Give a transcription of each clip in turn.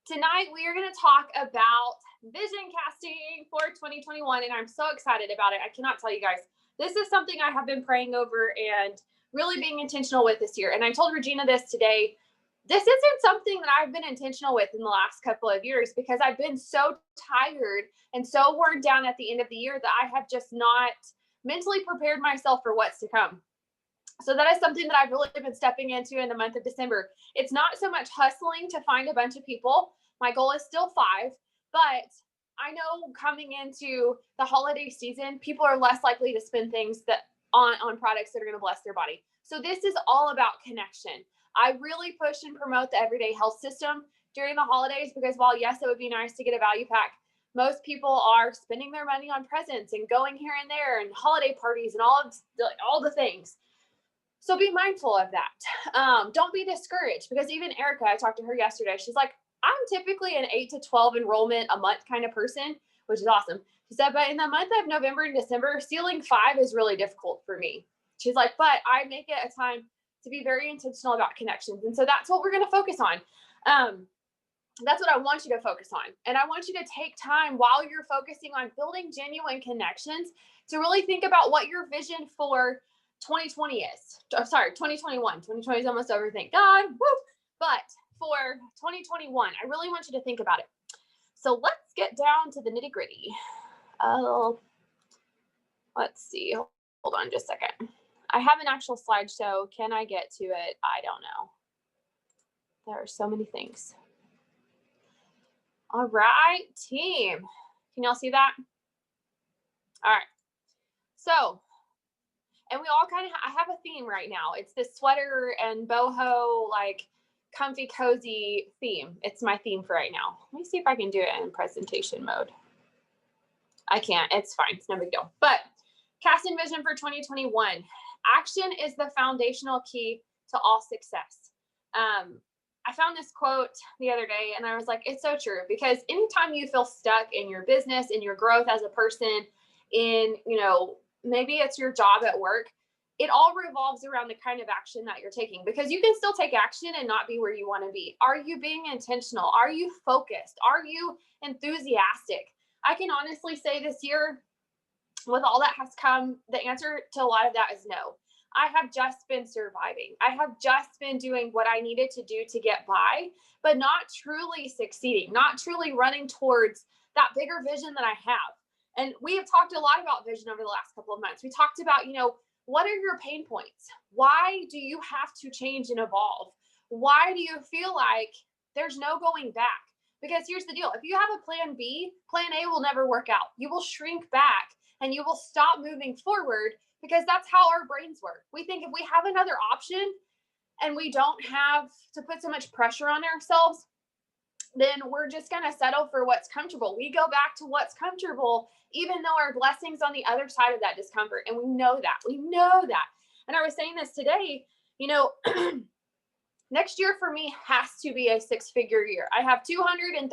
Tonight, we are going to talk about vision casting for 2021, and I'm so excited about it. I cannot tell you guys. This is something I have been praying over and really being intentional with this year. And I told Regina this today. This isn't something that I've been intentional with in the last couple of years because I've been so tired and so worn down at the end of the year that I have just not mentally prepared myself for what's to come. So that is something that I've really been stepping into in the month of December. It's not so much hustling to find a bunch of people. My goal is still 5, but I know coming into the holiday season, people are less likely to spend things that on products that are going to bless their body. So this is all about connection. I really push and promote the everyday health system during the holidays because while yes, it would be nice to get a value pack, most people are spending their money on presents and going here and there and holiday parties and all the things. So be mindful of that. Don't be discouraged because even Erica, I talked to her yesterday. She's like, I'm typically an 8 to 12 enrollment a month kind of person, which is awesome. She said, but in the month of November and December, ceiling 5 is really difficult for me. She's like, but I make it a time to be very intentional about connections. And so that's what we're going to focus on. That's what I want you to focus on. And I want you to take time while you're focusing on building genuine connections to really think about what your vision for 2020 is. Sorry, 2021. 2020 is almost over, thank God. Woo! But for 2021, I really want you to think about it. So let's get down to the nitty gritty. Let's see. Hold on just a second. I have an actual slideshow. Can I get to it? I don't know. There are so many things. All right, team. Can y'all see that? All right. So, and we all kind of, I have a theme right now. It's this sweater and boho, like comfy, cozy theme. It's my theme for right now. Let me see if I can do it in presentation mode. I can't. It's fine. It's no big deal. But casting vision for 2021. Action is the foundational key to all success. I found this quote the other day and I was like, it's so true because anytime you feel stuck in your business, in your growth as a person, in, maybe it's your job at work, it all revolves around the kind of action that you're taking because you can still take action and not be where you want to be. Are you being intentional? Are you focused? Are you enthusiastic? I can honestly say this year, with all that has come, the answer to a lot of that is no. I have just been surviving. I have just been doing what I needed to do to get by, but not truly succeeding, not truly running towards that bigger vision that I have. And we have talked a lot about vision over the last couple of months. We talked about, what are your pain points? Why do you have to change and evolve? Why do you feel like there's no going back? Because here's the deal. If you have a plan B, plan A will never work out. You will shrink back and you will stop moving forward because that's how our brains work. We think if we have another option and we don't have to put so much pressure on ourselves, then we're just going to settle for what's comfortable. We go back to what's comfortable, even though our blessings on the other side of that discomfort. And we know that. We know that. And I was saying this today, next year for me has to be a 6-figure year. I have $234,000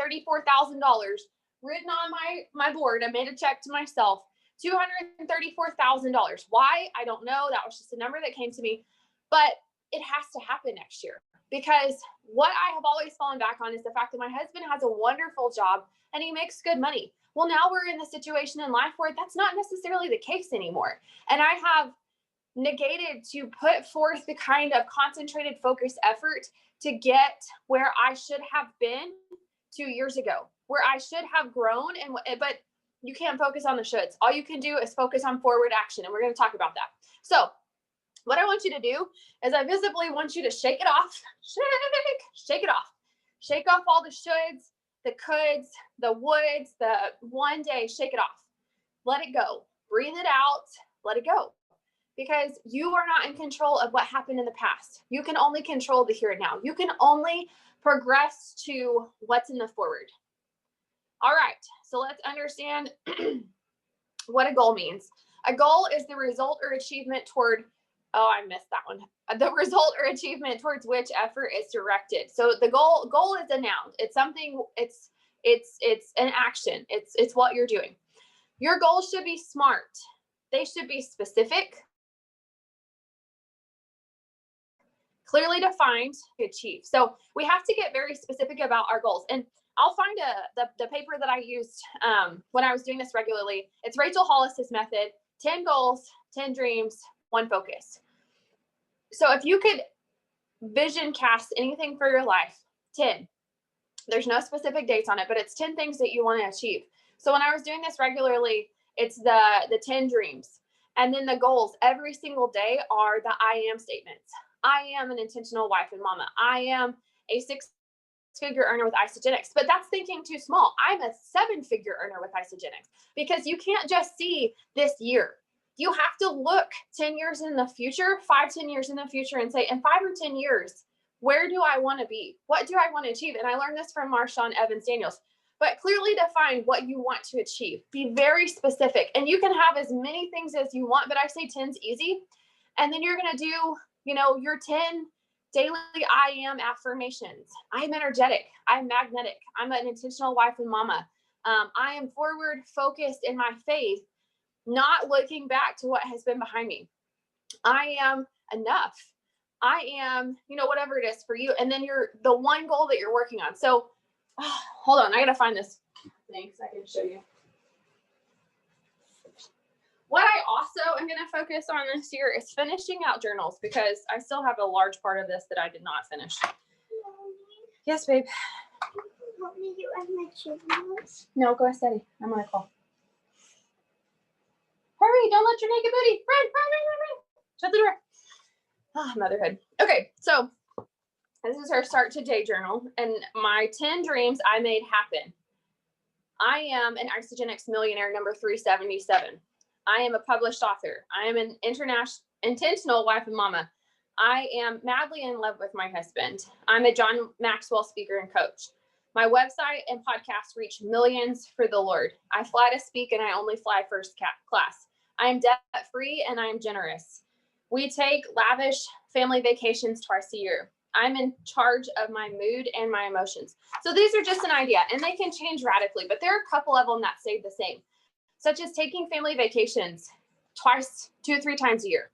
written on my board. I made a check to myself. $234,000. Why? I don't know. That was just a number that came to me, but it has to happen next year because what I have always fallen back on is the fact that my husband has a wonderful job and he makes good money. Well, now we're in the situation in life where that's not necessarily the case anymore. And I have negated to put forth the kind of concentrated, focused effort to get where I should have been 2 years ago, where I should have grown. But you can't focus on the shoulds. All you can do is focus on forward action. And we're going to talk about that. So what I want you to do is I visibly want you to shake it off. Shake it off. Shake off all the shoulds, the coulds, the woulds, the one day, shake it off. Let it go. Breathe it out. Let it go. Because you are not in control of what happened in the past. You can only control the here and now. You can only progress to what's in the forward. All right, so let's understand what a goal means. A goal is the result or achievement toward, I missed that one. The result or achievement towards which effort is directed. So the goal is a noun. It's something, it's an action. It's what you're doing. Your goals should be SMART. They should be specific, clearly defined to achieve. So we have to get very specific about our goals. And I'll find the paper that I used when I was doing this regularly. It's Rachel Hollis's method, 10 goals, 10 dreams, 1 focus. So if you could vision cast anything for your life, 10. There's no specific dates on it, but it's 10 things that you want to achieve. So when I was doing this regularly, it's the 10 dreams. And then the goals every single day are the I am statements. I am an intentional wife and mama. I am a 6-figure earner with Isagenix, but that's thinking too small. I'm a 7-figure earner with Isagenix, because you can't just see this year. You have to look 10 years in the future, 5-10 years in the future, and say, in 5 or 10 years, where do I want to be? What do I want to achieve? And I learned this from Marshawn Evans Daniels. But clearly define what you want to achieve. Be very specific. And you can have as many things as you want, but I say 10's easy. And then you're going to do, your 10 daily I am affirmations. I'm energetic. I'm magnetic. I'm an intentional wife and mama. I am forward focused in my faith, not looking back to what has been behind me. I am enough. I am, whatever it is for you. And then the one goal that you're working on. So hold on, I gotta find this thing so I can show you. What I also am gonna focus on this year is finishing out journals, because I still have a large part of this that I did not finish. Yes, babe. Want me to write my journals? No, go steady. I'm gonna call. Hurry, don't let your naked booty. Run. Shut the door. Motherhood. Okay, so this is our start today journal, and my 10 dreams I made happen. I am an Isagenix millionaire number 377. I am a published author. I am an intentional wife and mama. I am madly in love with my husband. I'm a John Maxwell speaker and coach. My website and podcast reach millions for the Lord. I fly to speak, and I only fly first class. I am debt-free, and I am generous. We take lavish family vacations twice a year. I'm in charge of my mood and my emotions. So these are just an idea, and they can change radically, but there are a couple of them that stay the same, such as taking family vacations twice, 2 or 3 times a year,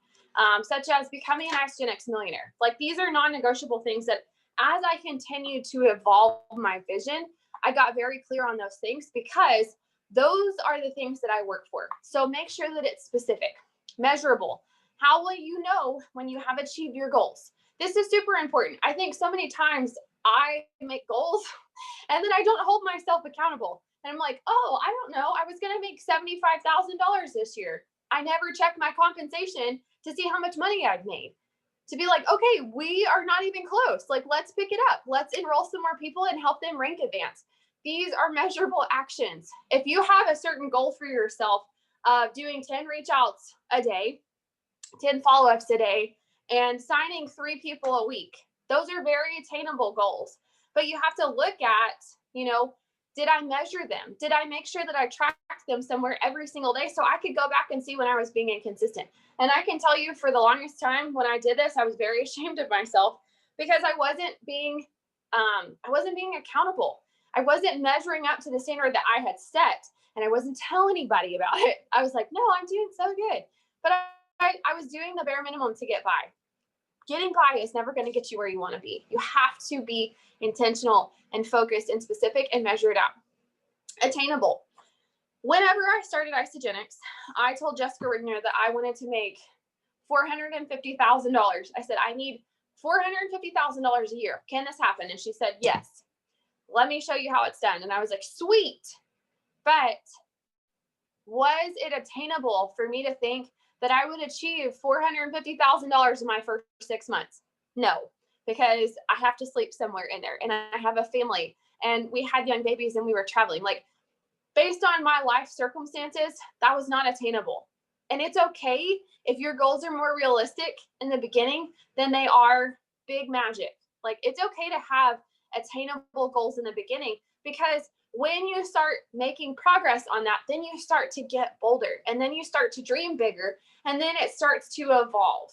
such as becoming an Isagenix millionaire. Like, these are non-negotiable things that as I continue to evolve my vision, I got very clear on those things, because those are the things that I work for. So make sure that it's specific, measurable. How will you know when you have achieved your goals? This is super important. I think so many times I make goals and then I don't hold myself accountable. And I'm like, oh, I don't know. I was going to make $75,000 this year. I never checked my compensation to see how much money I've made. To be like, okay, we are not even close. Like, let's pick it up. Let's enroll some more people and help them rank advance. These are measurable actions. If you have a certain goal for yourself of doing 10 reach outs a day, 10 follow-ups a day, and signing 3 people a week, those are very attainable goals. But you have to look at, did I measure them? Did I make sure that I tracked them somewhere every single day so I could go back and see when I was being inconsistent? And I can tell you, for the longest time when I did this, I was very ashamed of myself, because I wasn't being accountable. I wasn't measuring up to the standard that I had set, and I wasn't telling anybody about it. I was like, no, I'm doing so good. But I was doing the bare minimum to get by. Getting by is never going to get you where you want to be. You have to be intentional and focused and specific and measure it out. Attainable. Whenever I started Isagenix, I told Jessica Rigner that I wanted to make $450,000. I said, I need $450,000 a year. Can this happen? And she said, yes. Let me show you how it's done. And I was like, sweet. But was it attainable for me to think that I would achieve $450,000 in my first 6 months? No, because I have to sleep somewhere in there, and I have a family, and we had young babies, and we were traveling. Like, based on my life circumstances, that was not attainable. And it's okay if your goals are more realistic in the beginning than they are big magic. Like, it's okay to have attainable goals in the beginning, because when you start making progress on that, then you start to get bolder, and then you start to dream bigger, and then it starts to evolve.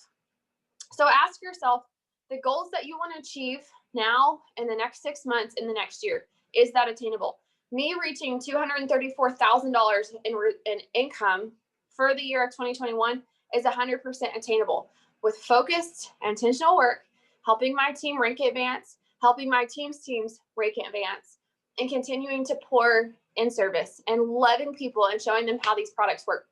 So ask yourself, the goals that you want to achieve now, in the next 6 months, in the next year, is that attainable? Me reaching $234,000 in income for the year of 2021 is 100% attainable with focused, intentional work, helping my team rank advance, helping my teams rank advance, and continuing to pour in service and loving people and showing them how these products work.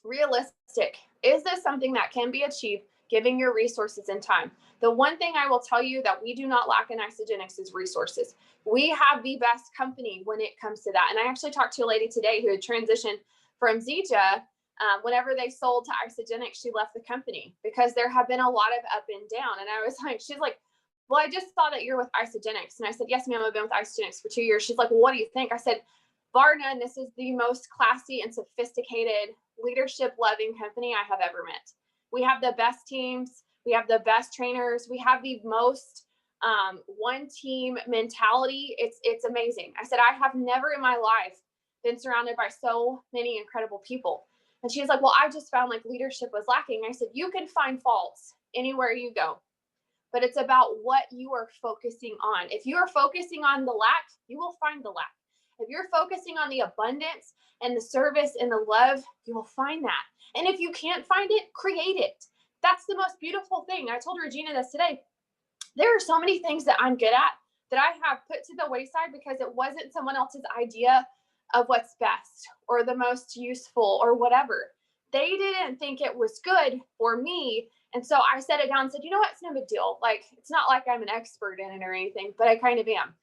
Realistic. Is this something that can be achieved giving your resources and time? The one thing I will tell you that we do not lack in Isagenix is resources. We have the best company when it comes to that. And I actually talked to a lady today who had transitioned from Zija. Whenever they sold to Isagenix, she left the company because there have been a lot of up and down. And I was like, she's like, well, I just saw that you're with Isagenix. And I said, yes, ma'am, I've been with Isagenix for 2 years. She's like, well, what do you think? I said, bar none, this is the most classy and sophisticated, leadership loving company I have ever met. We have the best teams. We have the best trainers. We have the most one team mentality. It's amazing. I said, I have never in my life been surrounded by so many incredible people. And she's like, well, I just found like leadership was lacking. I said, you can find faults anywhere you go, but it's about what you are focusing on. If you are focusing on the lack, you will find the lack. If you're focusing on the abundance and the service and the love, you will find that. And if you can't find it, create it. That's the most beautiful thing. I told Regina this today. There are so many things that I'm good at that I have put to the wayside because it wasn't someone else's idea of what's best or the most useful or whatever. They didn't think it was good for me. And so I set it down and said, you know what? It's no big deal. Like, it's not like I'm an expert in it or anything, but I kind of am.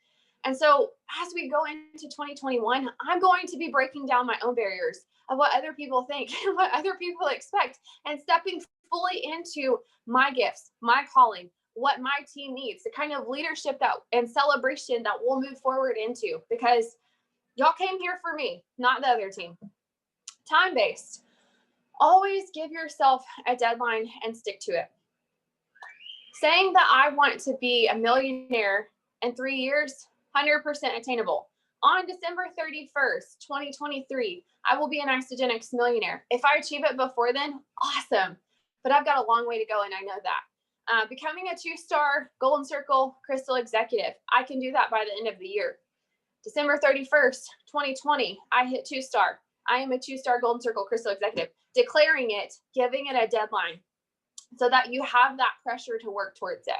And so as we go into 2021, I'm going to be breaking down my own barriers of what other people think and what other people expect and stepping fully into my gifts, my calling, what my team needs, the kind of leadership that and celebration that we'll move forward into, because y'all came here for me, not the other team. Time-based. Always give yourself a deadline and stick to it. Saying that I want to be a millionaire in 3 years, 100% attainable. On December 31st, 2023, I will be an Isagenix millionaire. If I achieve it before then, awesome. But I've got a long way to go, and I know that. Becoming a 2-star Golden Circle Crystal Executive, I can do that by the end of the year. December 31st, 2020, I hit 2-star. I am a 2-star Golden Circle Crystal Executive. Declaring it, giving it a deadline so that you have that pressure to work towards it.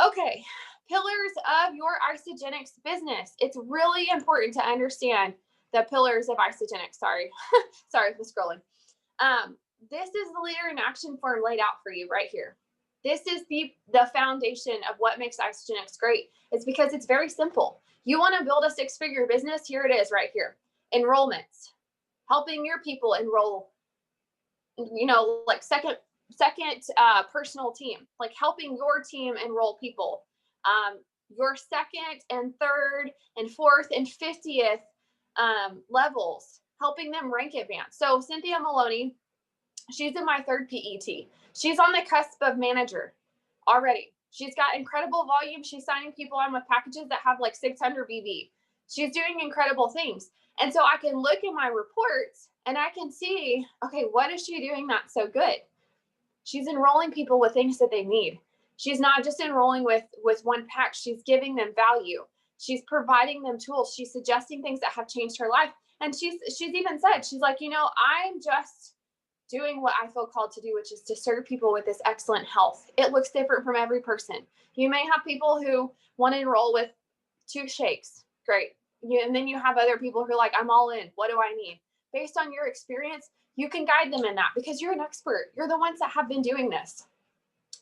Okay, pillars of your Isagenix business. It's really important to understand the pillars of Isagenix. Sorry for scrolling. This is the leader in action form laid out for you right here. This is the foundation of what makes Isagenix great. It's because it's very simple. You want to build a 6-figure business? Here it is right here. Enrollments, helping your people enroll, like second personal team, like helping your team enroll people. Your second and third and fourth and 50th levels, helping them rank advance. So Cynthia Maloney, she's in my 3rd PET. She's on the cusp of manager already. She's got incredible volume. She's signing people on with packages that have like 600 BV. She's doing incredible things. And so I can look in my reports and I can see, okay, what is she doing that's so good? She's enrolling people with things that they need. She's not just enrolling with one pack. She's giving them value. She's providing them tools. She's suggesting things that have changed her life. And she's even said, she's like, I'm just doing what I feel called to do, which is to serve people with this excellent health. It looks different from every person. You may have people who want to enroll with 2 shakes. Great. And then you have other people who are like, I'm all in. What do I need? Based on your experience, you can guide them in that because you're an expert. You're the ones that have been doing this.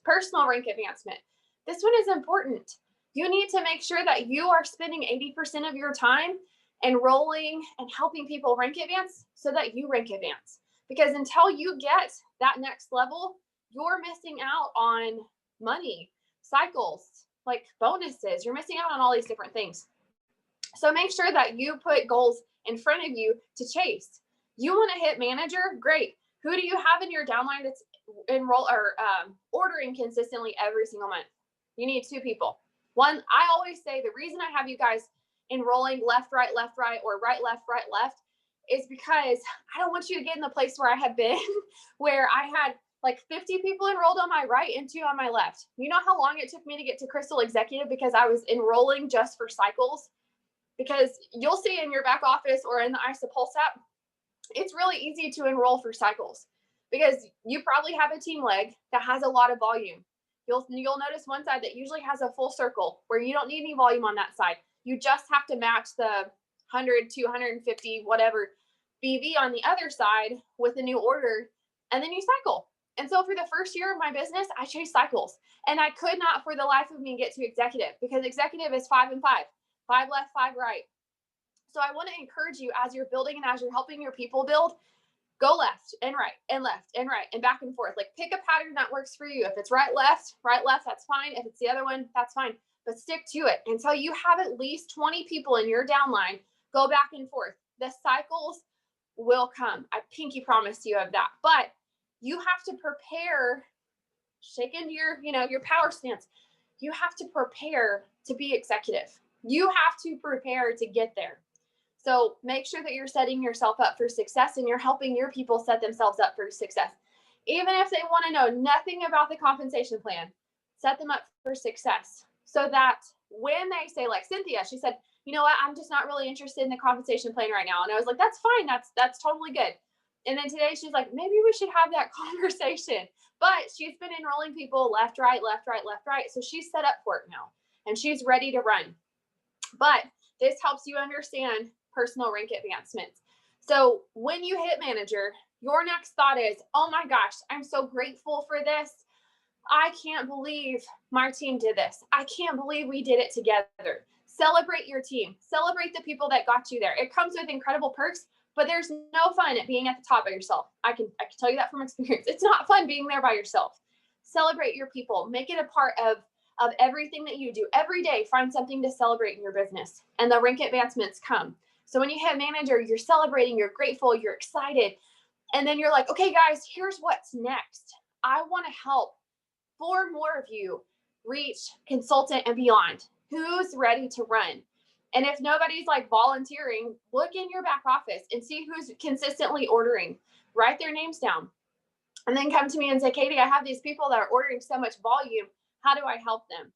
Personal rank advancement. This one is important. You need to make sure that you are spending 80% of your time enrolling and helping people rank advance so that you rank advance. Because until you get that next level, you're missing out on money, cycles, like bonuses. You're missing out on all these different things. So make sure that you put goals in front of you to chase. You want to hit manager? Great. Who do you have in your downline that's ordering consistently every single month? You need 2 people. One, I always say the reason I have you guys enrolling left, right, or right, left, is because I don't want you to get in the place where I have been, where I had like 50 people enrolled on my right and 2 on my left. You know how long it took me to get to Crystal Executive because I was enrolling just for cycles? Because you'll see in your back office or in the ISAPulse app, it's really easy to enroll for cycles because you probably have a team leg that has a lot of volume. You'll notice one side that usually has a full circle where you don't need any volume on that side. You just have to match the 100, 250, whatever BV on the other side with a new order, and then you cycle. And so for the first year of my business, I chased cycles, and I could not for the life of me get to executive, because executive is 5 and 5, 5 left, 5 right. So I want to encourage you, as you're building and as you're helping your people build, go left and right and left and right and back and forth. Like, pick a pattern that works for you. If it's right, left, that's fine. If it's the other one, that's fine. But stick to it until you have at least 20 people in your downline. Go back and forth. The cycles will come. I pinky promise you of that. But you have to prepare, shake into your power stance. You have to prepare to be executive. You have to prepare to get there. So make sure that you're setting yourself up for success, and you're helping your people set themselves up for success. Even if they want to know nothing about the compensation plan, set them up for success, so that when they say, like Cynthia, she said, you know what, I'm just not really interested in the compensation plan right now. And I was like, that's fine. That's totally good. And then today she's like, maybe we should have that conversation. But she's been enrolling people left, right, left, right, left, right. So she's set up for it now, and she's ready to run. But this helps you understand personal rank advancements. So when you hit manager, your next thought is, oh my gosh, I'm so grateful for this. I can't believe my team did this. I can't believe we did it together. Celebrate your team. Celebrate the people that got you there. It comes with incredible perks, but there's no fun at being at the top by yourself. I can tell you that from experience. It's not fun being there by yourself. Celebrate your people. Make it a part of everything that you do. Every day, find something to celebrate in your business, and the rank advancements come. So when you hit manager, you're celebrating, you're grateful, you're excited. And then you're like, okay, guys, here's what's next. I want to help 4 more of you reach consultant and beyond. Who's ready to run? And if nobody's like volunteering, look in your back office and see who's consistently ordering. Write their names down. And then come to me and say, Katie, I have these people that are ordering so much volume. How do I help them?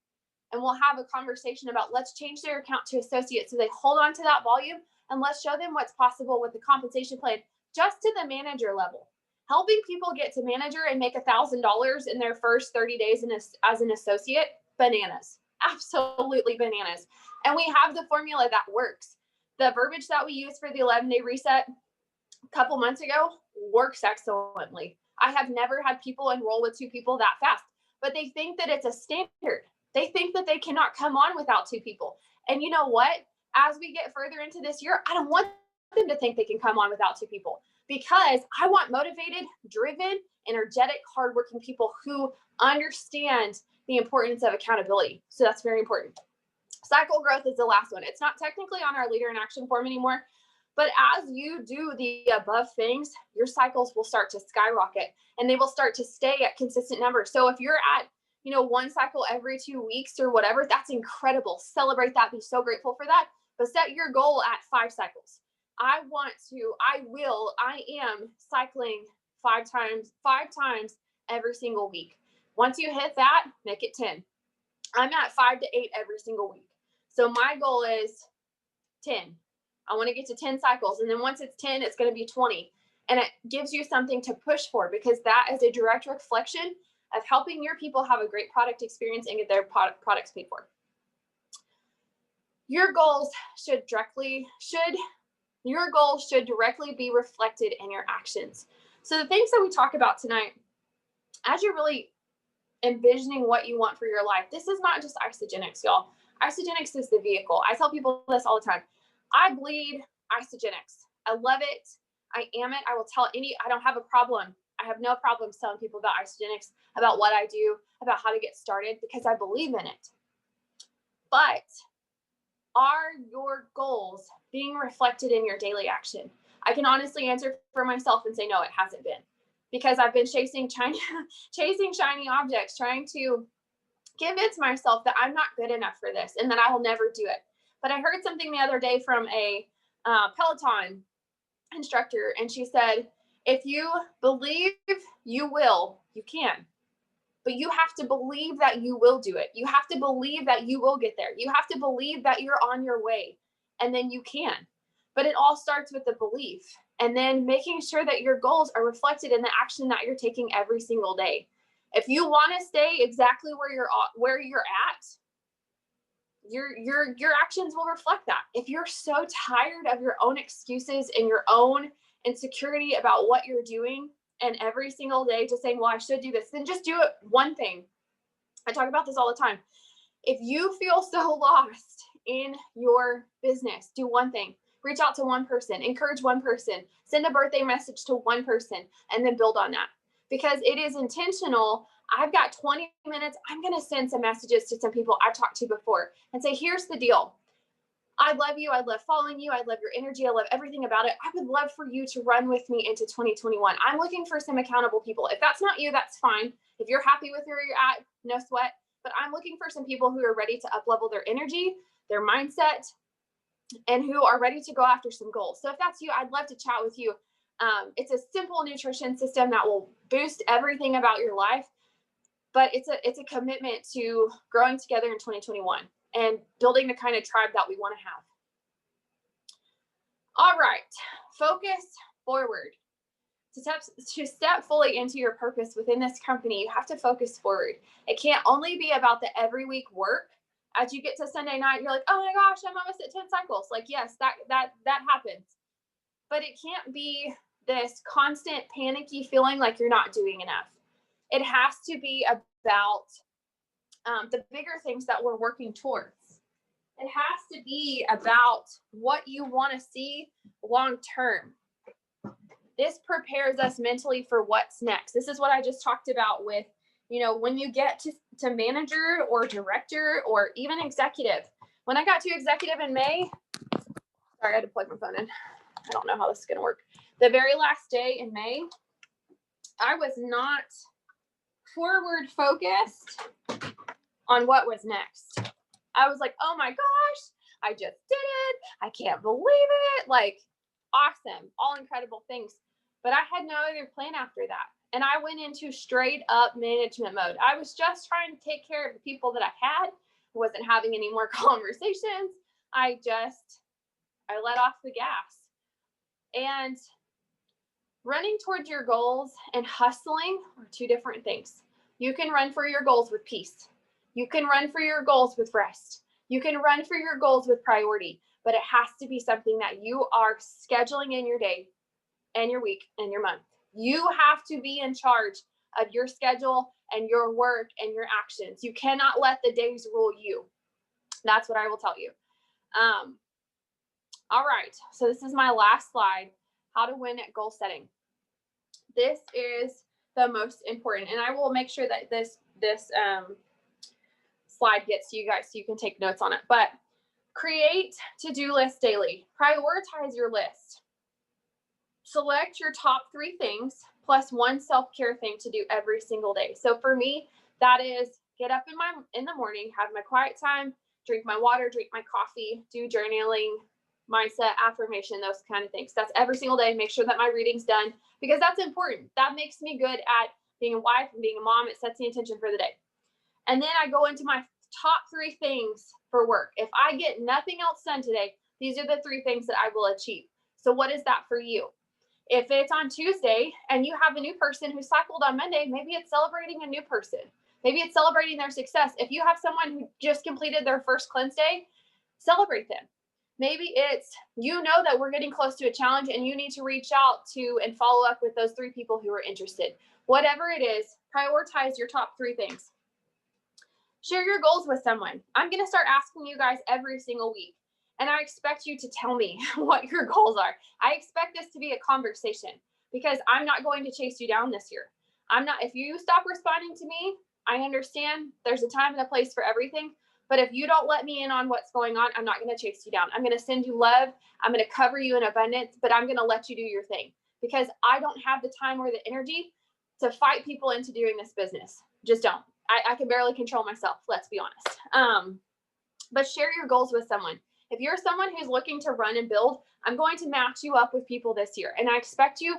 And we'll have a conversation about, let's change their account to associate so they hold on to that volume, and let's show them what's possible with the compensation plan, just to the manager level. Helping people get to manager and make $1,000 in their first 30 days as an associate, bananas, absolutely bananas. And we have the formula that works. The verbiage that we use for the 11-day reset a couple months ago works excellently. I have never had people enroll with 2 people that fast, but they think that it's a standard. They think that they cannot come on without 2 people. And you know what? As we get further into this year, I don't want them to think they can come on without 2 people, because I want motivated, driven, energetic, hardworking people who understand the importance of accountability. So that's very important. Cycle growth is the last one. It's not technically on our leader in action form anymore, but as you do the above things, your cycles will start to skyrocket, and they will start to stay at consistent numbers. So if you're at 1 cycle every 2 weeks or whatever, that's incredible. Celebrate that. Be so grateful for that. But set your goal at 5 cycles. I am cycling 5 times every single week. Once you hit that, make it 10. I'm at 5 to 8 every single week. So my goal is 10. I want to get to 10 cycles. And then once it's 10, it's going to be 20. And it gives you something to push for, because that is a direct reflection of helping your people have a great product experience and get their products paid for. Your goals should directly be reflected in your actions. So the things that we talk about tonight, as you're really envisioning what you want for your life, this is not just Isagenix, y'all. Isagenix is the vehicle. I tell people this all the time. I bleed Isagenix. I love it. I am it. I don't have a problem. I have no problem telling people about Isagenix, about what I do, about how to get started, because I believe in it. But are your goals being reflected in your daily action? I can honestly answer for myself and say, no, it hasn't been, because I've been chasing shiny objects, trying to convince myself that I'm not good enough for this and that I will never do it. But I heard something the other day from a Peloton instructor, and she said, if you believe you will, you can. But you have to believe that you will do it. You have to believe that you will get there. You have to believe that you're on your way, and then you can. But it all starts with the belief. and then making sure that your goals are reflected in the action that you're taking every single day. If you want to stay exactly where you're at, your actions will reflect that. If you're so tired of your own excuses and your own insecurity about what you're doing, and every single day just saying, well, I should do this, then just do it. One thing. I talk about this all the time. If you feel so lost in your business, do one thing. Reach out to one person, encourage one person, send a birthday message to one person, and then build on that. Because it is intentional. I've got 20 minutes. I'm going to send some messages to some people I've talked to before and say, here's the deal. I love you. I love following you. I love your energy. I love everything about it. I would love for you to run with me into 2021. I'm looking for some accountable people. If that's not you, that's fine. If you're happy with where you're at, no sweat. But I'm looking for some people who are ready to up-level their energy, their mindset, and who are ready to go after some goals. So if that's you, I'd love to chat with you. It's a simple nutrition system that will boost everything about your life, but it's a commitment to growing together in 2021 and building the kind of tribe that we want to have. All right, focus forward. To step fully into your purpose within this company, you have to focus forward. It can't only be about the every week work. As you get to Sunday night, you're like, oh my gosh, I'm almost at 10 cycles. Like, yes, that happens. But it can't be this constant panicky feeling like you're not doing enough. It has to be about the bigger things that we're working towards. It has to be about what you want to see long term. This prepares us mentally for what's next. This is what I just talked about with, when you get to manager or director or even executive. When I got to executive in May, sorry, I had to plug my phone in. I don't know how this is going to work. The very last day in May, I was not forward focused on what was next. I was like, oh my gosh, I just did it. I can't believe it. Like, awesome, all incredible things. But I had no other plan after that. And I went into straight up management mode. I was just trying to take care of the people that I had. I wasn't having any more conversations. I let off the gas. And running towards your goals and hustling are two different things. You can run for your goals with peace. You can run for your goals with rest. You can run for your goals with priority, but it has to be something that you are scheduling in your day and your week and your month. You have to be in charge of your schedule and your work and your actions. You cannot let the days rule you. That's what I will tell you. All right. So this is my last slide, how to win at goal setting. This is the most important, and I will make sure that this slide gets to you guys so you can take notes on it. But create to-do list daily. Prioritize your list. Select your top 3 things plus one self-care thing to do every single day. So for me, that is get up in the morning, have my quiet time, drink my water, drink my coffee, do journaling, mindset, affirmation, those kind of things. That's every single day. Make sure that my reading's done because that's important. That makes me good at being a wife and being a mom. It sets the intention for the day. And then I go into my top 3 things for work. If I get nothing else done today, these are the 3 things that I will achieve. So what is that for you? If it's on Tuesday and you have a new person who cycled on Monday, maybe it's celebrating a new person. Maybe it's celebrating their success. If you have someone who just completed their first cleanse day, celebrate them. Maybe it's, that we're getting close to a challenge and you need to reach out to and follow up with those 3 people who are interested. Whatever it is, prioritize your top 3 things. Share your goals with someone. I'm going to start asking you guys every single week. And I expect you to tell me what your goals are. I expect this to be a conversation because I'm not going to chase you down this year. If you stop responding to me, I understand there's a time and a place for everything. But if you don't let me in on what's going on, I'm not going to chase you down. I'm going to send you love. I'm going to cover you in abundance, but I'm going to let you do your thing because I don't have the time or the energy to fight people into doing this business. Just don't. I can barely control myself. Let's be honest. But share your goals with someone. If you're someone who's looking to run and build, I'm going to match you up with people this year. And I expect you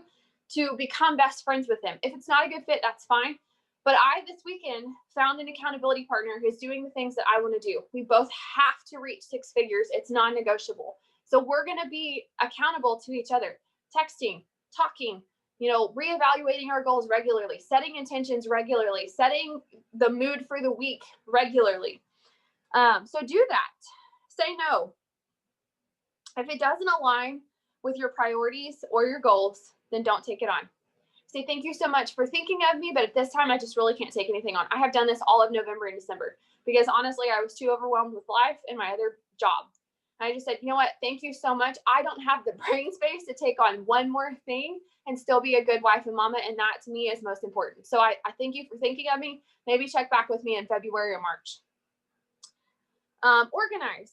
to become best friends with them. If it's not a good fit, that's fine. But I, this weekend, found an accountability partner who's doing the things that I want to do. We both have to reach 6 figures. It's non-negotiable. So we're going to be accountable to each other. texting, talking, reevaluating our goals regularly, setting intentions regularly, setting the mood for the week regularly. So do that. Say no. If it doesn't align with your priorities or your goals, then don't take it on. Say, thank you so much for thinking of me, but at this time, I just really can't take anything on. I have done this all of November and December because honestly, I was too overwhelmed with life and my other job. I just said, you know what? Thank you so much. I don't have the brain space to take on one more thing and still be a good wife and mama. And that to me is most important. So I thank you for thinking of me. Maybe check back with me in February or March. Organize.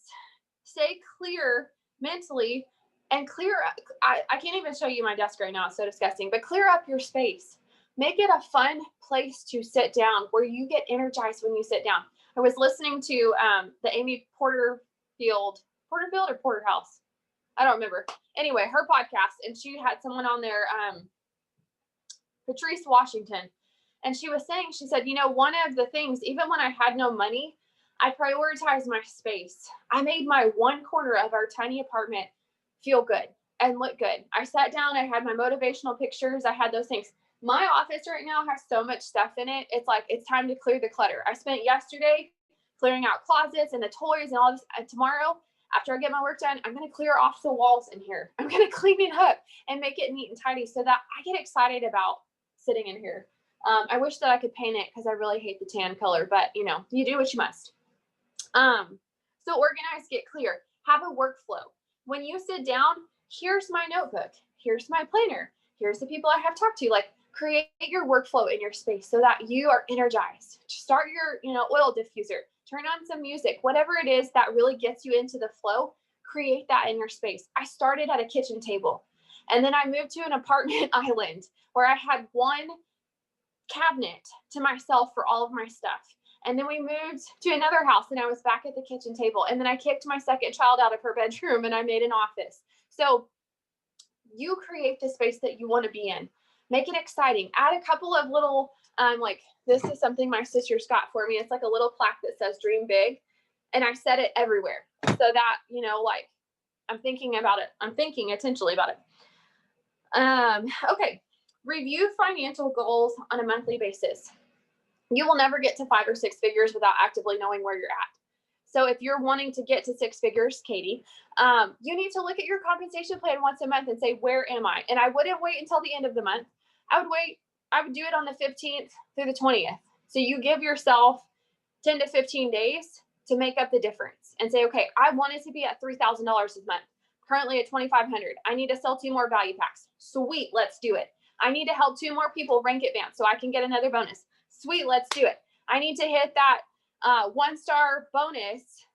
Stay clear mentally and clear up. I can't even show you my desk right now. It's so disgusting, but clear up your space. Make it a fun place to sit down where you get energized when you sit down. I was listening to the Amy Porterfield or Porterhouse. I don't remember. Anyway, her podcast, and she had someone on there, Patrice Washington. And she was saying, she said, one of the things, even when I had no money, I prioritized my space. I made my one corner of our tiny apartment feel good and look good. I sat down, I had my motivational pictures, I had those things. My office right now has so much stuff in it. It's like, it's time to clear the clutter. I spent yesterday clearing out closets and the toys and all this. And tomorrow, after I get my work done, I'm going to clear off the walls in here. I'm going to clean it up and make it neat and tidy so that I get excited about sitting in here. I wish that I could paint it because I really hate the tan color, but you do what you must. So organize, get clear, have a workflow. When you sit down, here's my notebook, here's my planner, here's the people I have talked to. Like, create your workflow in your space so that you are energized. Start your, oil diffuser, turn on some music, whatever it is that really gets you into the flow, create that in your space. I started at a kitchen table and then I moved to an apartment island where I had one cabinet to myself for all of my stuff. And then we moved to another house and I was back at the kitchen table. And then I kicked my second child out of her bedroom and I made an office. So you create the space that you want to be in. Make it exciting. Add a couple of little, this is something my sister's got for me. It's like a little plaque that says dream big. And I set it everywhere so that, I'm thinking about it. I'm thinking intentionally about it. Okay. Review financial goals on a monthly basis. You will never get to 5 or 6 figures without actively knowing where you're at. So if you're wanting to get to 6 figures, Katie, you need to look at your compensation plan once a month and say, where am I? And I wouldn't wait until the end of the month. I would do it on the 15th through the 20th. So you give yourself 10 to 15 days to make up the difference and say, okay, I wanted to be at $3,000 a month. Currently at $2,500. I need to sell 2 more value packs. Sweet, let's do it. I need to help 2 more people rank advance so I can get another bonus. Sweet, let's do it. I need to hit that 1-star bonus.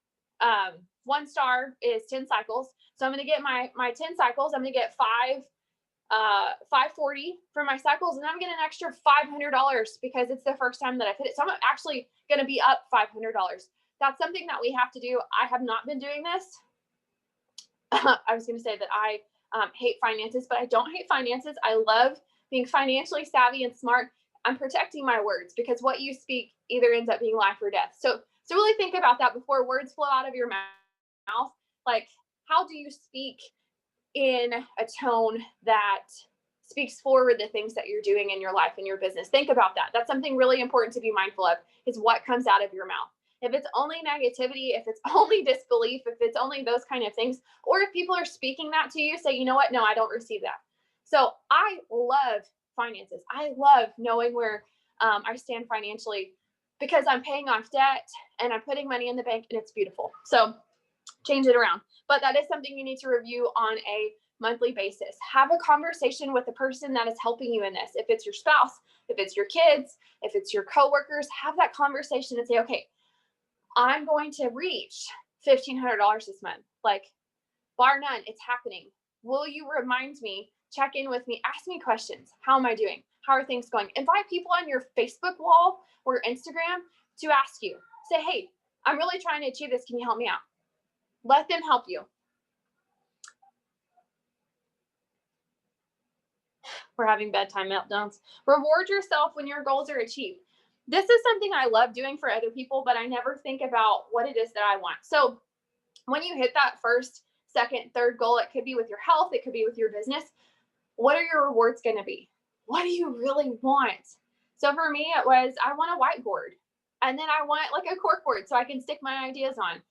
1 star is 10 cycles. So I'm going to get my 10 cycles. I'm going to get 540 for my cycles, and I'm getting an extra $500 because it's the first time that I've hit it. So I'm actually going to be up $500. That's something that we have to do. I have not been doing this. I was going to say that I hate finances, but I don't hate finances. I love being financially savvy and smart. I'm protecting my words because what you speak either ends up being life or death. So really think about that before words flow out of your mouth. Like, how do you speak in a tone that speaks forward the things that you're doing in your life and your business? Think about that. That's something really important to be mindful of, is what comes out of your mouth. If it's only negativity, if it's only disbelief, if it's only those kind of things, or if people are speaking that to you, say, you know what? No, I don't receive that. So I love finances. I love knowing where I stand financially because I'm paying off debt and I'm putting money in the bank and it's beautiful. So change it around. But that is something you need to review on a monthly basis. Have a conversation with the person that is helping you in this. If it's your spouse, if it's your kids, if it's your coworkers, have that conversation and say, okay, I'm going to reach $1,500 this month. Like, bar none, it's happening. Will you remind me, check in with me, ask me questions. How am I doing? How are things going? Invite people on your Facebook wall or Instagram to ask you. Say, hey, I'm really trying to achieve this. Can you help me out? Let them help you. We're having bedtime meltdowns. Reward yourself when your goals are achieved. This is something I love doing for other people, but I never think about what it is that I want. So when you hit that first, second, third goal, it could be with your health, it could be with your business. What are your rewards going to be? What do you really want? So for me, it was, I want a whiteboard, and then I want like a cork board so I can stick my ideas on.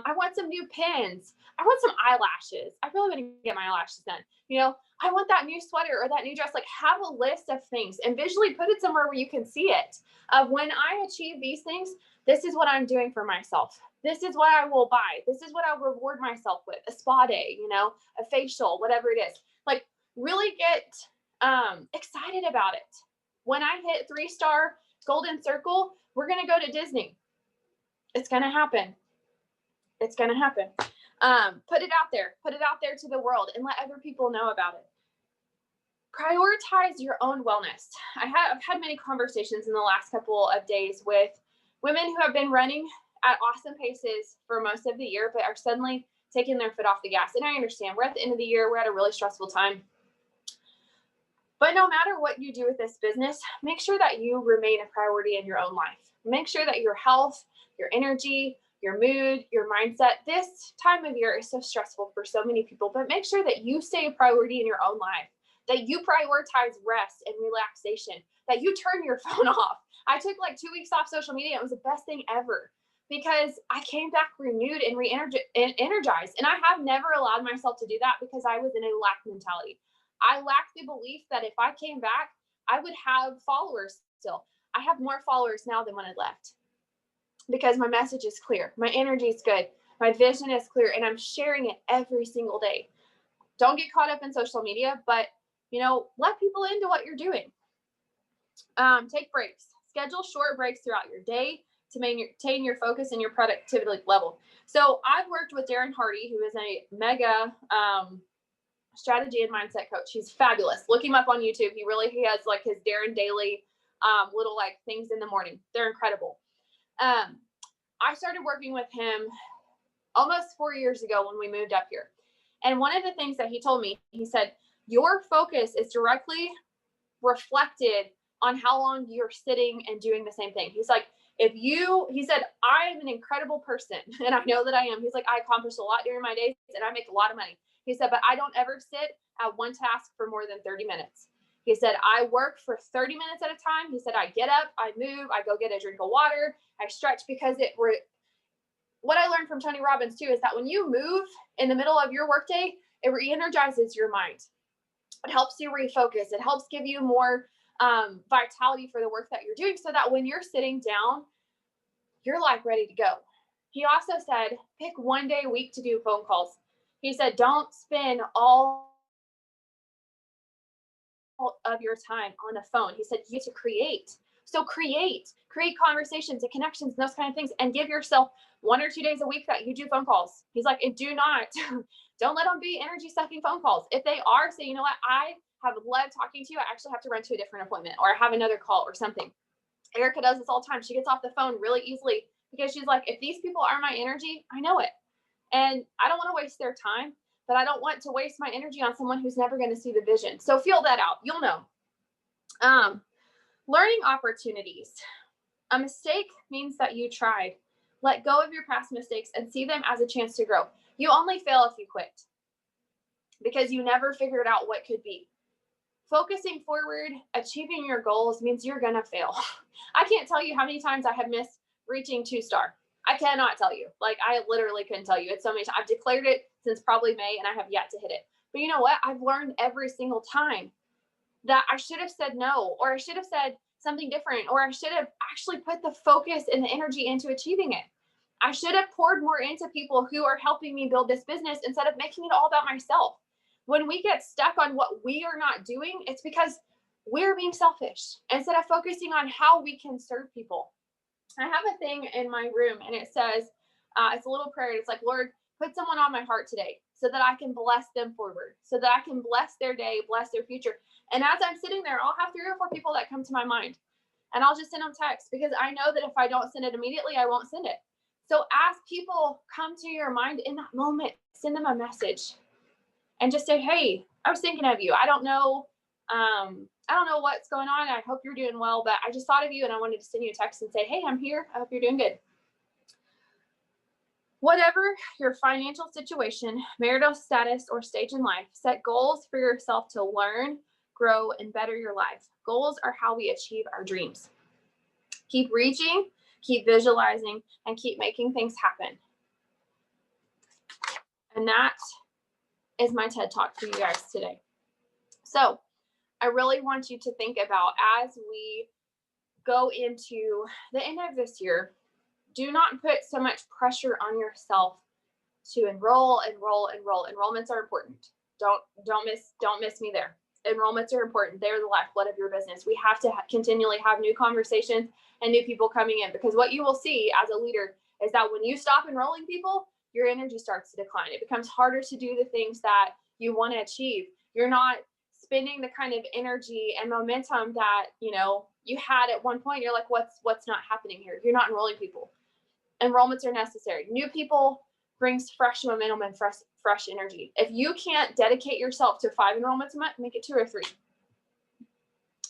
I want some new pins. I want some eyelashes. I really want to get my eyelashes done. You know, I want that new sweater or that new dress. Like, have a list of things and visually put it somewhere where you can see it. Of when I achieve these things, this is what I'm doing for myself. This is what I will buy. This is what I'll reward myself with. A spa day, you know, a facial, whatever it is. Like, really get excited about it. When I hit 3-star golden circle, we're going to go to Disney. It's going to happen. It's going to happen. Put it out there. Put it out there to the world and let other people know about it. Prioritize your own wellness. I've had many conversations in the last couple of days with women who have been running at awesome paces for most of the year, but are suddenly taking their foot off the gas. And I understand, we're at the end of the year. We're at a really stressful time. But no matter what you do with this business, make sure that you remain a priority in your own life. Make sure that your health, your energy, your mood, your mindset, this time of year is so stressful for so many people, but make sure that you stay a priority in your own life, that you prioritize rest and relaxation, that you turn your phone off. I took like 2 weeks off social media. It was the best thing ever because I came back renewed and energized. And I have never allowed myself to do that because I was in a lack mentality. I lacked the belief that if I came back, I would have followers still. I have more followers now than when I left because my message is clear. My energy is good. My vision is clear, and I'm sharing it every single day. Don't get caught up in social media, but, you know, let people into what you're doing. Take breaks. Schedule short breaks throughout your day to maintain your focus and your productivity level. So I've worked with Darren Hardy, who is a mega strategy and mindset coach. He's fabulous. Look him up on YouTube. He has like his Darren Daily little like things in the morning. They're incredible. I started working with him almost 4 years ago when we moved up here. And one of the things that he told me, he said, your focus is directly reflected on how long you're sitting and doing the same thing. He's like, he said, I am an incredible person. And I know that I am. He's like, I accomplish a lot during my days and I make a lot of money. He said, but I don't ever sit at one task for more than 30 minutes. He said, I work for 30 minutes at a time. He said, I get up, I move, I go get a drink of water, I stretch, because what I learned from Tony Robbins too is that when you move in the middle of your workday, it re-energizes your mind. It helps you refocus. It helps give you more vitality for the work that you're doing, so that when you're sitting down, you're like ready to go. He also said, pick one day a week to do phone calls. He said, don't spend all of your time on the phone. He said, you get to create. So create conversations and connections and those kind of things, and give yourself 1 or 2 days a week that you do phone calls. He's like, and don't let them be energy sucking phone calls. If they are, say, you know what, I have loved talking to you. I actually have to run to a different appointment, or I have another call or something. Erica does this all the time. She gets off the phone really easily because she's like, if these people are my energy, I know it. And I don't want to waste their time, but I don't want to waste my energy on someone who's never going to see the vision. So feel that out. You'll know. Learning opportunities. A mistake means that you tried. Let go of your past mistakes and see them as a chance to grow. You only fail if you quit, because you never figured out what could be. Focusing forward, achieving your goals means you're going to fail. I can't tell you how many times I have missed reaching 2-star. I cannot tell you. Like, I literally couldn't tell you. It's so many times. I've declared it since probably May, and I have yet to hit it. But you know what? I've learned every single time that I should have said no, or I should have said something different, or I should have actually put the focus and the energy into achieving it. I should have poured more into people who are helping me build this business instead of making it all about myself. When we get stuck on what we are not doing, it's because we're being selfish instead of focusing on how we can serve people. I have a thing in my room, and it says, it's a little prayer. It's like, Lord, put someone on my heart today so that I can bless them forward, so that I can bless their day, bless their future. And as I'm sitting there, I'll have 3 or 4 people that come to my mind, and I'll just send them text, because I know that if I don't send it immediately, I won't send it. So as people come to your mind in that moment, send them a message and just say, hey, I was thinking of you. I don't know what's going on. I hope you're doing well, but I just thought of you and I wanted to send you a text and say, hey, I'm here. I hope you're doing good. Whatever your financial situation, marital status, or stage in life, set goals for yourself to learn, grow, and better your life. Goals are how we achieve our dreams. Keep reaching, keep visualizing, and keep making things happen. And that is my TED Talk for you guys today. So I really want you to think about, as we go into the end of this year, do not put so much pressure on yourself to enroll. Enrollments are important. Don't miss me there. Enrollments are important. They're the lifeblood of your business. We have to continually have new conversations and new people coming in, because what you will see as a leader is that when you stop enrolling people, your energy starts to decline. It becomes harder to do the things that you want to achieve. You're not spending the kind of energy and momentum that you had at one point. You're like, what's not happening here? You're not enrolling people. Enrollments are necessary. New people brings fresh momentum and fresh energy. If you can't dedicate yourself to 5 enrollments a month, make it 2 or 3.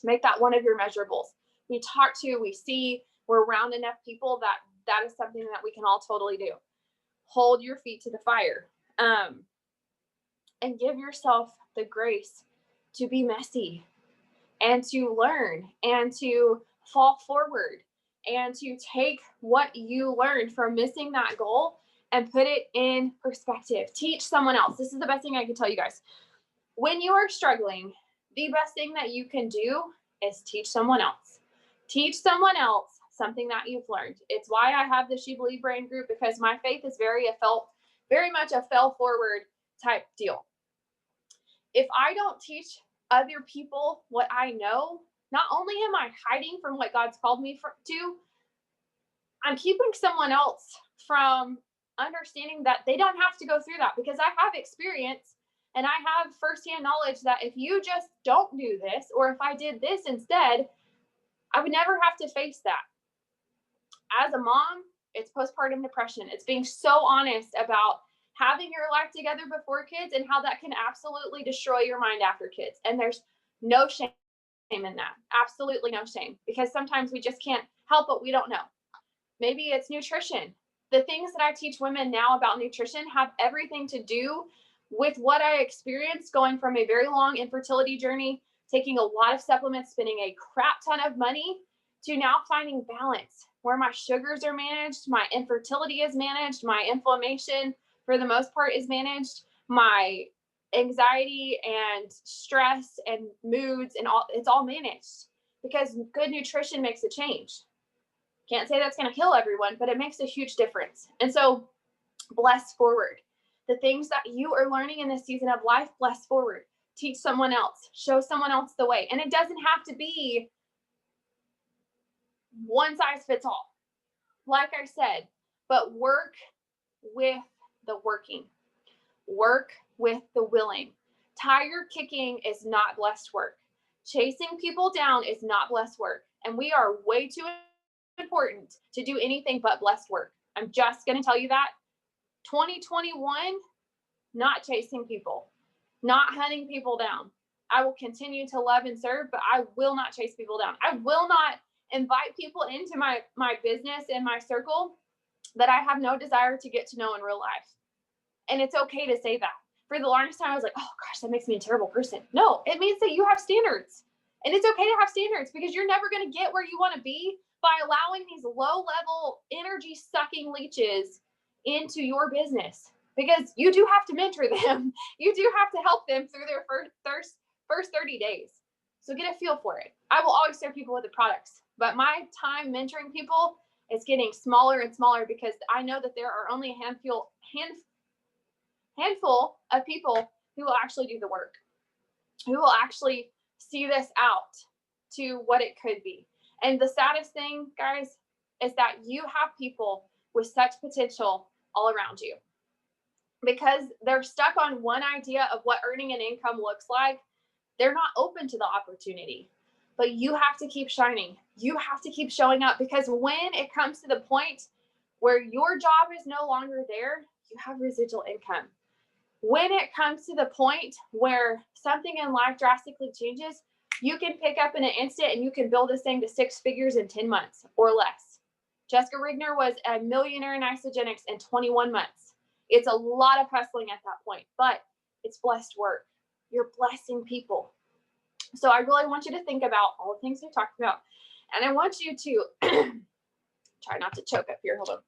Make that one of your measurables. We see, we're around enough people that is something that we can all totally do. Hold your feet to the fire, and give yourself the grace to be messy and to learn and to fall forward and to take what you learned from missing that goal and put it in perspective. Teach someone else. This is the best thing I can tell you guys. When you are struggling, the best thing that you can do is teach someone else. Teach someone else something that you've learned. It's why I have the She Believe Brain group, because my faith is very much a fell forward type deal. If I don't teach other people what I know, not only am I hiding from what God's called me to, I'm keeping someone else from understanding that they don't have to go through that, because I have experience and I have firsthand knowledge that if you just don't do this, or if I did this instead, I would never have to face that. As a mom, it's postpartum depression. It's being so honest about having your life together before kids and how that can absolutely destroy your mind after kids. And there's no shame in that. Absolutely no shame, because sometimes we just can't help what we don't know. Maybe it's nutrition. The things that I teach women now about nutrition have everything to do with what I experienced going from a very long infertility journey, taking a lot of supplements, spending a crap ton of money, to now finding balance where my sugars are managed, my infertility is managed, my inflammation for the most part is managed, my anxiety and stress and moods and it's all managed, because good nutrition makes a change. Can't say that's going to heal everyone, but it makes a huge difference. And so bless forward. The things that you are learning in this season of life, bless forward. Teach someone else. Show someone else the way. And it doesn't have to be one size fits all, like I said, but work with the working. Work with the willing. Tire kicking is not blessed work. Chasing people down is not blessed work. And we are way too important to do anything but blessed work. I'm just going to tell you that. 2021, not chasing people, not hunting people down. I will continue to love and serve, but I will not chase people down. I will not invite people into my business and my circle that I have no desire to get to know in real life. And it's okay to say that. For the longest time, I was like, oh gosh, that makes me a terrible person. No, it means that you have standards. And it's okay to have standards, because you're never going to get where you want to be by allowing these low-level energy-sucking leeches into your business, because you do have to mentor them. You do have to help them through their first 30 days. So get a feel for it. I will always serve people with the products, but my time mentoring people is getting smaller and smaller, because I know that there are only a handful of people who will actually do the work, who will actually see this out to what it could be. And the saddest thing, guys, is that you have people with such potential all around you, because they're stuck on one idea of what earning an income looks like. They're not open to the opportunity. But you have to keep shining. You have to keep showing up, because when it comes to the point where your job is no longer there, you have residual income. When it comes to the point where something in life drastically changes, you can pick up in an instant and you can build this thing to 6 figures in 10 months or less. Jessica Rigner was a millionaire in Isagenix in 21 months. It's a lot of hustling at that point, but it's blessed work. You're blessing people. So I really want you to think about all the things we talked about. And I want you to try not to choke up here. Hold on.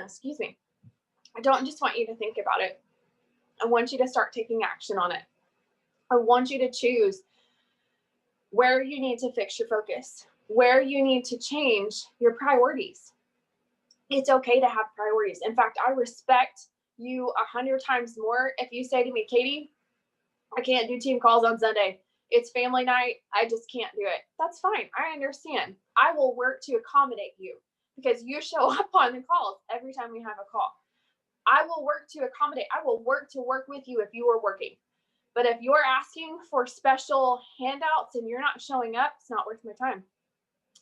Excuse me. I don't just want you to think about it. I want you to start taking action on it. I want you to choose where you need to fix your focus, where you need to change your priorities. It's okay to have priorities. In fact, I respect you 100 times more if you say to me, Katie, I can't do team calls on Sunday. It's family night. I just can't do it. That's fine. I understand. I will work to accommodate you because you show up on the calls every time we have a call. I will work to accommodate. I will work to work with you if you are working. But if you're asking for special handouts and you're not showing up, it's not worth my time.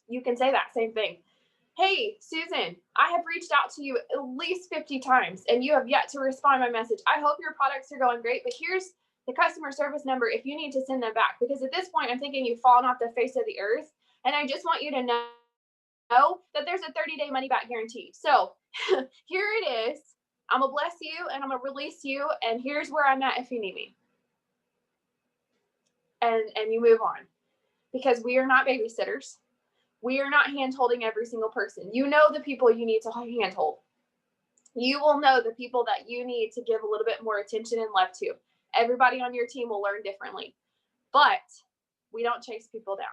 You can say that same thing. Hey, Susan, I have reached out to you at least 50 times and you have yet to respond to my message. I hope your products are going great, but here's the customer service number if you need to send them back. Because at this point, I'm thinking you've fallen off the face of the earth. And I just want you to know that there's a 30-day money back guarantee. So here it is. I'm going to bless you and I'm going to release you. And here's where I'm at if you need me. And you move on. Because we are not babysitters. We are not hand-holding every single person. You know the people you need to hand-hold. You will know the people that you need to give a little bit more attention and love to. Everybody on your team will learn differently. But we don't chase people down.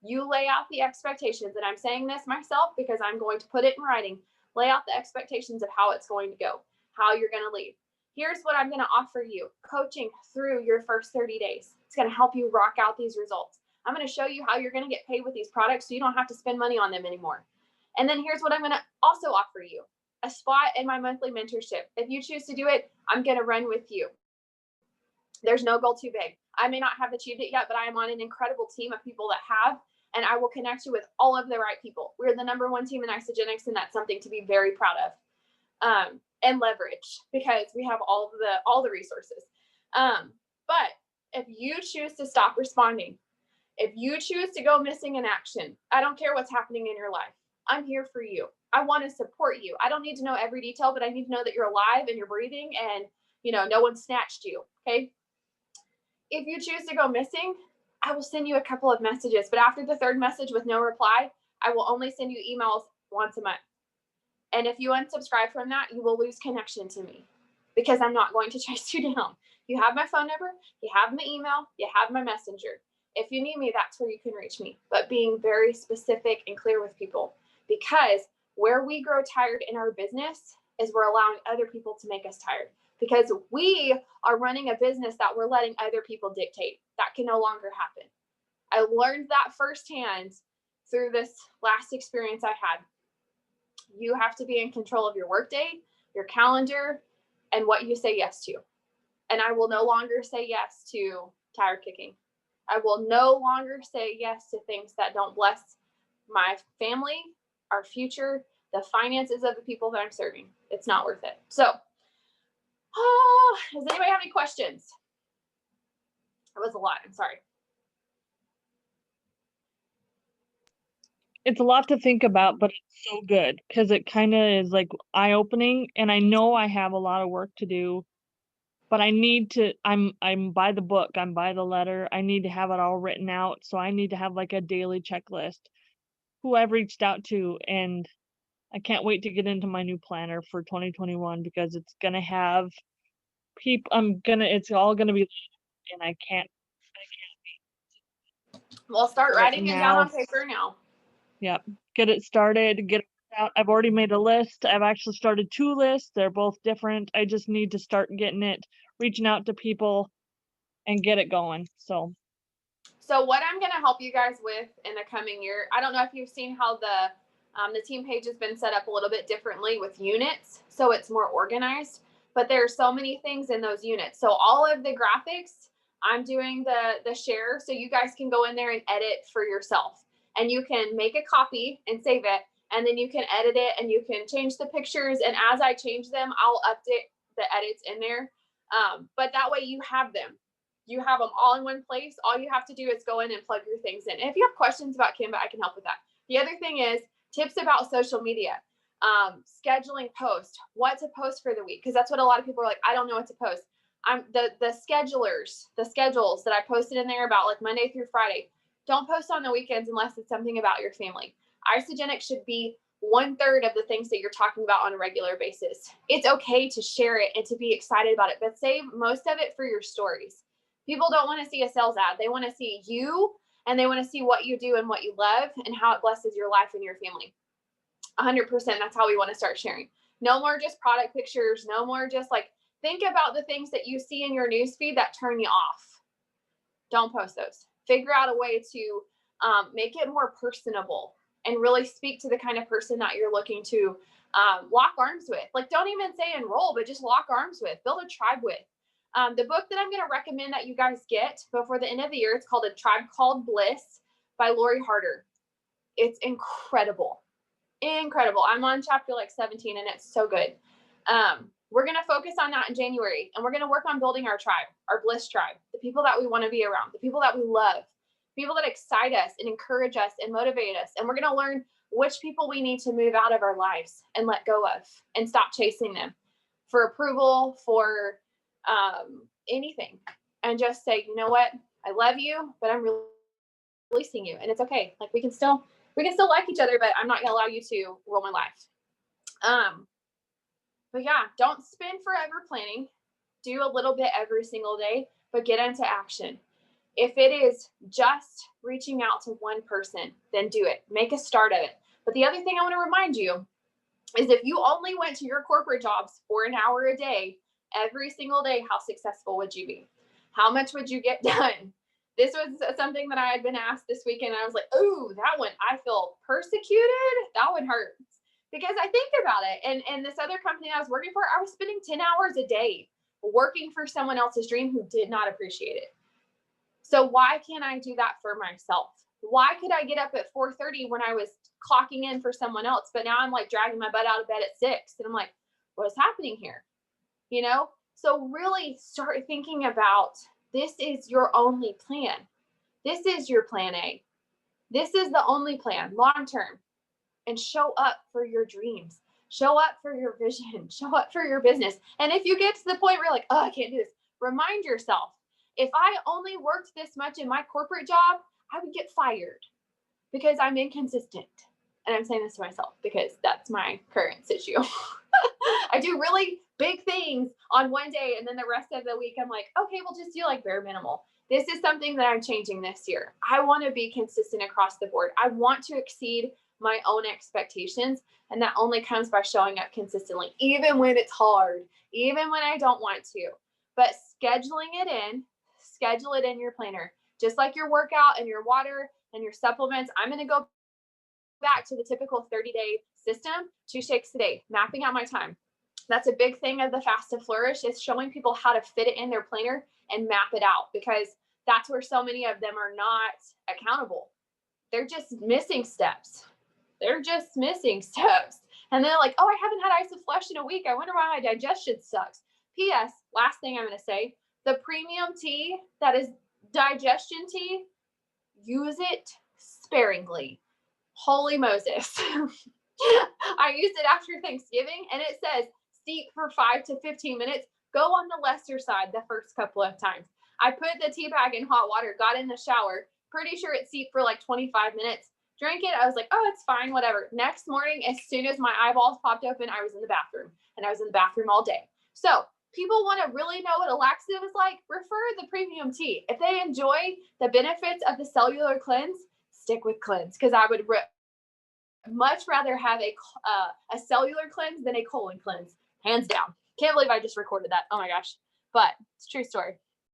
You lay out the expectations, and I'm saying this myself because I'm going to put it in writing. Lay out the expectations of how it's going to go, how you're going to lead. Here's what I'm going to offer you. Coaching through your first 30 days. It's going to help you rock out these results. I'm going to show you how you're going to get paid with these products so you don't have to spend money on them anymore. And then here's what I'm going to also offer you. A spot in my monthly mentorship. If you choose to do it, I'm going to run with you. There's no goal too big. I may not have achieved it yet, but I am on an incredible team of people that have, and I will connect you with all of the right people. We're the #1 team in Isagenix, and that's something to be very proud of and leverage because we have all the resources. But if you choose to stop responding, if you choose to go missing in action, I don't care what's happening in your life. I'm here for you. I want to support you. I don't need to know every detail, but I need to know that you're alive and you're breathing and, no one snatched you. Okay. If you choose to go missing, I will send you a couple of messages, but after the third message with no reply, I will only send you emails once a month. And if you unsubscribe from that, you will lose connection to me because I'm not going to chase you down. You have my phone number, you have my email, you have my messenger. If you need me, that's where you can reach me, but being very specific and clear with people, because where we grow tired in our business is we're allowing other people to make us tired, because we are running a business that we're letting other people dictate. That can no longer happen. I learned that firsthand through this last experience I had. You have to be in control of your workday, your calendar, and what you say yes to. And I will no longer say yes to tire kicking. I will no longer say yes to things that don't bless my family, our future, the finances of the people that I'm serving. It's not worth it. So, does anybody have any questions? That was a lot. I'm sorry. It's a lot to think about, but it's so good because it kind of is like eye-opening, and I know I have a lot of work to do, but I need to, I'm by the book, I'm by the letter. I need to have it all written out. So I need to have like a daily checklist, who I've reached out to, and I can't wait to get into my new planner for 2021 because it's going to have people, it's all going to be, and I can't. Well, start writing it down on paper now. Yep. Get it started, get it out. I've already made a list. I've actually started 2 lists. They're both different. I just need to start getting it, reaching out to people and get it going. So what I'm going to help you guys with in the coming year, I don't know if you've seen how the team page has been set up a little bit differently with units. So it's more organized, but there are so many things in those units. So all of the graphics, I'm doing the share so you guys can go in there and edit for yourself. And you can make a copy and save it. And then you can edit it and you can change the pictures. And as I change them, I'll update the edits in there. But that way you have them. You have them all in one place. All you have to do is go in and plug your things in. And if you have questions about Canva, I can help with that. The other thing is tips about social media, scheduling posts, what to post for the week. Because that's what a lot of people are like, I don't know what to post. I'm the schedules that I posted in there about like Monday through Friday. Don't post on the weekends unless it's something about your family. Isagenix should be 1/3 of the things that you're talking about on a regular basis. It's okay to share it and to be excited about it, but save most of it for your stories. People don't want to see a sales ad. They want to see you, and they want to see what you do and what you love and how it blesses your life and your family. 100%. That's how we want to start sharing. No more just product pictures. No more just like, think about the things that you see in your newsfeed that turn you off. Don't post those. Figure out a way to make it more personable and really speak to the kind of person that you're looking to lock arms with. Like, don't even say enroll, but just lock arms with, build a tribe with. The book that I'm going to recommend that you guys get before the end of the year, it's called A Tribe Called Bliss by Lori Harder. It's incredible. Incredible. I'm on chapter like 17 and it's so good. We're going to focus on that in January, and we're going to work on building our tribe, our Bliss tribe, the people that we want to be around, the people that we love, people that excite us and encourage us and motivate us. And we're going to learn which people we need to move out of our lives and let go of and stop chasing them for approval, for anything, and just say, you know what? I love you, but I'm releasing you, and it's okay. Like we can still like each other, but I'm not going to allow you to rule my life. But yeah, don't spend forever planning. Do a little bit every single day, but get into action. If it is just reaching out to one person, then do it. Make a start of it. But the other thing I want to remind you is if you only went to your corporate jobs for an hour a day, every single day, how successful would you be? How much would you get done? This was something that I had been asked this weekend. And I was like, oh, that one, I feel persecuted. That one hurts. Because I think about it. And this other company I was working for, I was spending 10 hours a day working for someone else's dream who did not appreciate it. So why can't I do that for myself? Why could I get up at 4:30 when I was clocking in for someone else, but now I'm like dragging my butt out of bed at 6? And I'm like, what is happening here? You know? So really start thinking about, this is your only plan. This is your plan A. This is the only plan, long term. And show up for your dreams. Show up for your vision. Show up for your business. And if you get to the point where you're like, oh, I can't do this, remind yourself, if I only worked this much in my corporate job, I would get fired because I'm inconsistent. And I'm saying this to myself because that's my current issue. I do really big things on one day, and then the rest of the week, I'm like, okay, we'll just do like bare minimal. This is something that I'm changing this year. I want to be consistent across the board. I want to exceed my own expectations, and that only comes by showing up consistently, even when it's hard, even when I don't want to. But scheduling it in, schedule it in your planner, just like your workout and your water and your supplements. I'm going to go back to the typical 30-day system, 2 shakes a day, mapping out my time. That's a big thing of the Fast to Flourish, is showing people how to fit it in their planner and map it out, because that's where so many of them are not accountable. They're just missing steps. And they're like, oh, I haven't had Isoflush in a week. I wonder why my digestion sucks. P.S. Last thing I'm going to say, the premium tea that is digestion tea, use it sparingly. Holy Moses. I used it after Thanksgiving, and it says steep for 5 to 15 minutes. Go on the lesser side the first couple of times. I put the tea bag in hot water, got in the shower, pretty sure it steeped for like 25 minutes. Drank it. I was like, oh, it's fine, whatever. Next morning, as soon as my eyeballs popped open, I was in the bathroom, and I was in the bathroom all day. So people want to really know what a laxative is like, refer the premium tea. If they enjoy the benefits of the cellular cleanse, stick with cleanse, because I would much rather have a cellular cleanse than a colon cleanse, hands down. Can't believe I just recorded that. Oh my gosh. But it's a true story.